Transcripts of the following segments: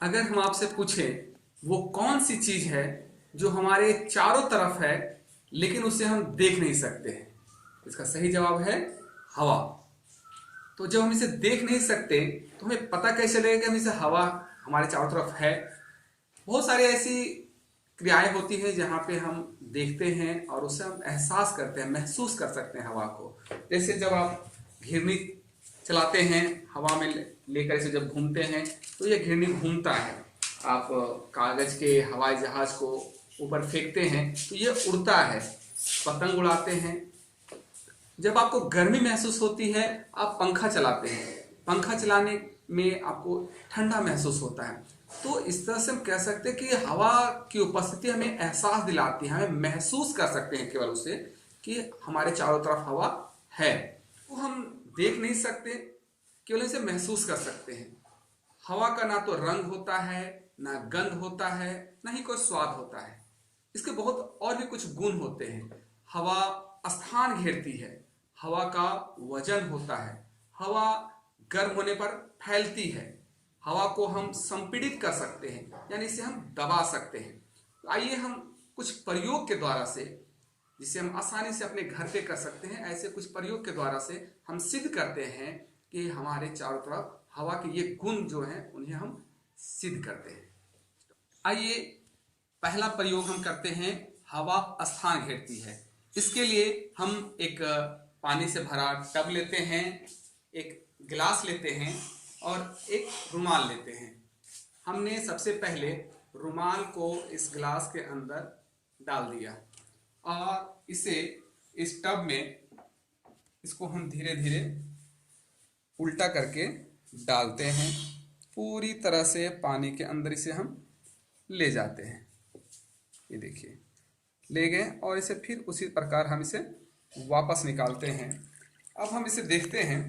अगर हम आपसे पूछें वो कौन सी चीज है जो हमारे चारों तरफ है लेकिन उसे हम देख नहीं सकते हैं, इसका सही जवाब है हवा। तो जब हम इसे देख नहीं सकते तो हमें पता कैसे चलेगा कि हम इसे हवा हमारे चारों तरफ है। बहुत सारी ऐसी क्रियाएं होती हैं जहाँ पे हम देखते हैं और उससे हम एहसास करते हैं, महसूस कर सकते हैं हवा को। जैसे जब आप घिरनी चलाते हैं, हवा में लेकर इसे जब घूमते हैं तो ये घिरनी घूमता है। आप कागज के हवाई जहाज को ऊपर फेंकते हैं तो ये उड़ता है। पतंग उड़ाते हैं। जब आपको गर्मी महसूस होती है आप पंखा चलाते हैं, पंखा चलाने में आपको ठंडा महसूस होता है। तो इस तरह से हम कह सकते हैं कि हवा की उपस्थिति हमें एहसास दिलाती है, हमें महसूस कर सकते हैं केवल उसे कि हमारे चारों तरफ हवा है। वो हम देख नहीं सकते, केवल इसे महसूस कर सकते हैं। हवा का ना तो रंग होता है, ना गंध होता है, ना ही कोई स्वाद होता है। इसके बहुत और भी कुछ गुण होते हैं। हवा स्थान घेरती है, हवा का वजन होता है, हवा गर्म होने पर फैलती है, हवा को हम संपीड़ित कर सकते हैं यानी इसे हम दबा सकते हैं। तो आइए हम कुछ प्रयोग के द्वारा से, जिसे हम आसानी से अपने घर पे कर सकते हैं, ऐसे कुछ प्रयोग के द्वारा से हम सिद्ध करते हैं कि हमारे चारों तरफ हवा के ये गुण जो हैं उन्हें हम सिद्ध करते हैं। आइए पहला प्रयोग हम करते हैं, हवा स्थान घेरती है। इसके लिए हम एक पानी से भरा टब लेते हैं, एक गिलास लेते हैं और एक रुमाल लेते हैं। हमने सबसे पहले रुमाल को इस गिलास के अंदर डाल दिया और इसे इस टब में, इसको हम धीरे धीरे उल्टा करके डालते हैं। पूरी तरह से पानी के अंदर इसे हम ले जाते हैं। ये देखिए ले गए और इसे फिर उसी प्रकार हम इसे वापस निकालते हैं। अब हम इसे देखते हैं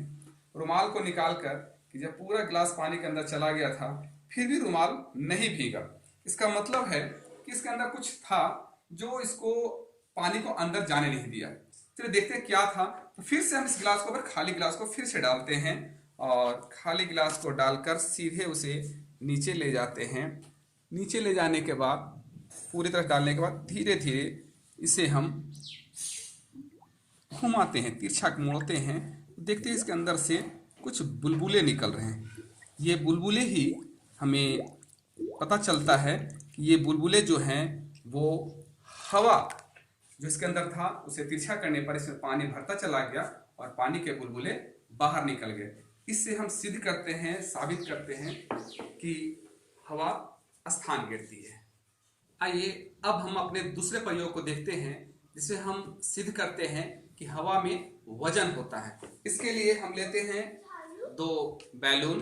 रुमाल को निकाल कर कि जब पूरा गिलास पानी के अंदर चला गया था फिर भी रुमाल नहीं भीगा। इसका मतलब है कि इसके अंदर कुछ था जो इसको पानी को अंदर जाने नहीं दिया। चलिए देखते हैं क्या था। तो फिर से हम इस गिलास को, अगर खाली गिलास को फिर से डालते हैं और खाली गिलास को डालकर सीधे उसे नीचे ले जाते हैं। नीचे ले जाने के बाद, पूरी तरह डालने के बाद धीरे धीरे इसे हम घुमाते हैं, तिरछा मोड़ते हैं। देखते हैं इसके अंदर से कुछ बुलबुले निकल रहे हैं। ये बुलबुले ही हमें पता चलता है कि ये बुलबुले जो हैं वो हवा जो इसके अंदर था उसे तिरछा करने पर इसमें पानी भरता चला गया और पानी के बुलबुले बाहर निकल गए। इससे हम सिद्ध करते हैं, साबित करते हैं कि हवा स्थान घेरती है। आइए अब हम अपने दूसरे प्रयोग को देखते हैं जिसे हम सिद्ध करते हैं कि हवा में वजन होता है। इसके लिए हम लेते हैं दो बैलून,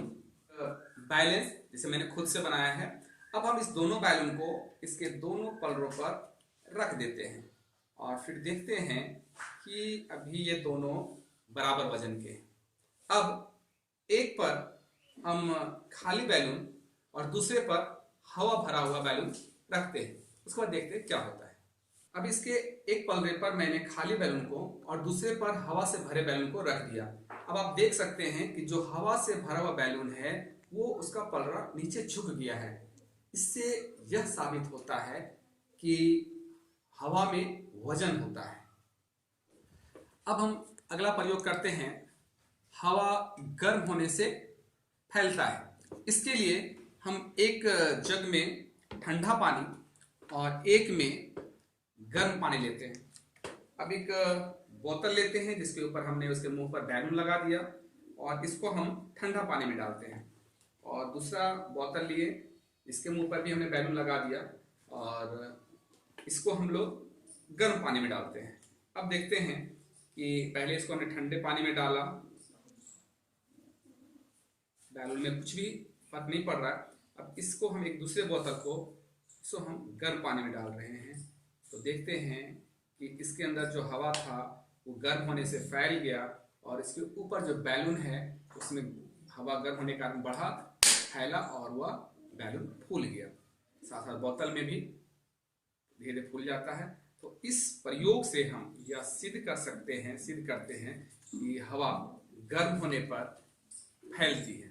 बैलेंस जिसे मैंने खुद से बनाया है। अब हम इस दोनों बैलून को इसके दोनों पलड़ों पर रख देते हैं और फिर देखते हैं कि अभी ये दोनों बराबर वजन के हैं। अब एक पर हम खाली बैलून और दूसरे पर हवा भरा हुआ बैलून रखते हैं, उसके बाद देखते हैं क्या होता है। अब इसके एक पलड़े पर मैंने खाली बैलून को और दूसरे पर हवा से भरे बैलून को रख दिया। अब आप देख सकते हैं कि जो हवा से भरा हुआ बैलून है वो उसका पलड़ा नीचे झुक गया है। इससे यह साबित होता है कि हवा में वजन होता है। अब हम अगला प्रयोग करते हैं, हवा गर्म होने से फैलता है। इसके लिए हम एक जग में ठंडा पानी और एक में गर्म पानी लेते हैं। अब एक बोतल लेते हैं जिसके ऊपर हमने उसके मुंह पर बैलून लगा दिया और इसको हम ठंडा पानी में डालते हैं। और दूसरा बोतल लिए, इसके मुंह पर भी हमने बैलून लगा दिया और इसको हम लोग गर्म पानी में डालते हैं। अब देखते हैं कि पहले इसको हमने ठंडे पानी में डाला, बैलून में कुछ भी फर्क नहीं पड़ रहा है। अब इसको हम एक दूसरे बोतल को, इसको हम गर्म पानी में डाल रहे हैं। तो देखते हैं कि इसके अंदर जो हवा था वो गर्म होने से फैल गया और इसके ऊपर जो बैलून है उसमें हवा गर्म होने के कारण बढ़ा, फैला और वह बैलून फूल गया। साथ साथ बोतल में भी धीरे फूल जाता है। तो इस प्रयोग से हम यह सिद्ध कर सकते हैं, सिद्ध करते हैं कि हवा गर्म होने पर फैलती है।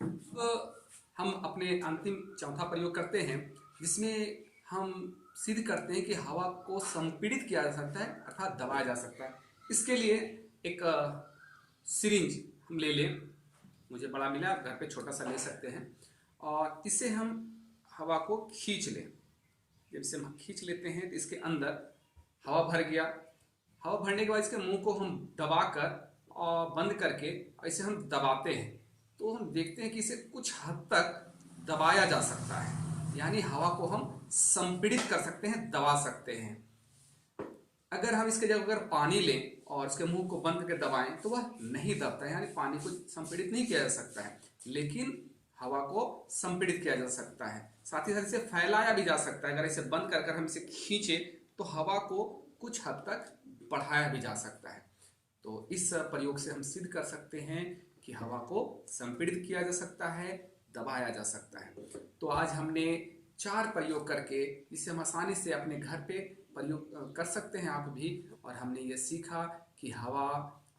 तो हम अपने अंतिम चौथा प्रयोग करते हैं, जिसमें हम सिद्ध करते हैं कि हवा को संपीड़ित किया जा सकता है अर्थात दबाया जा सकता है। इसके लिए एक सिरिंज हम ले लें, मुझे बड़ा मिला, आप घर पे छोटा सा ले सकते हैं, और इससे हम हवा को खींच लें। जब इसे हम खींच लेते हैं तो इसके अंदर हवा भर गया। हवा भरने के बाद इसके मुंह को हम दबाकर और बंद करके इसे हम दबाते हैं, तो हम देखते हैं कि इसे कुछ हद तक दबाया जा सकता है, यानी हवा को हम संपीड़ित कर सकते हैं, दबा सकते हैं। अगर हम इसके जगह अगर पानी लें और इसके मुंह को बंद करके दबाएं तो वह नहीं दबता है, यानी पानी को संपीड़ित नहीं किया जा सकता है, लेकिन हवा को संपीड़ित किया जा सकता है। साथ ही साथ इसे फैलाया भी जा सकता है। अगर इसे बंद कर हम इसे खींचे तो हवा को कुछ हद तक बढ़ाया भी जा सकता है। तो इस प्रयोग से हम सिद्ध कर सकते हैं कि हवा को संपीड़ित किया जा सकता है, दबाया जा सकता है। तो आज हमने 4 प्रयोग करके, जिससे हम आसानी से अपने घर पे प्रयोग कर सकते हैं आप भी, और हमने ये सीखा कि हवा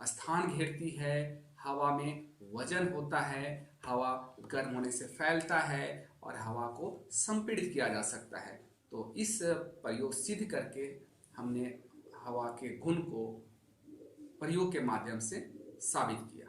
स्थान घेरती है, हवा में वजन होता है, हवा गर्म होने से फैलता है और हवा को संपीड़ित किया जा सकता है। तो इस प्रयोग सिद्ध करके हमने हवा के गुण को प्रयोग के माध्यम से साबित किया।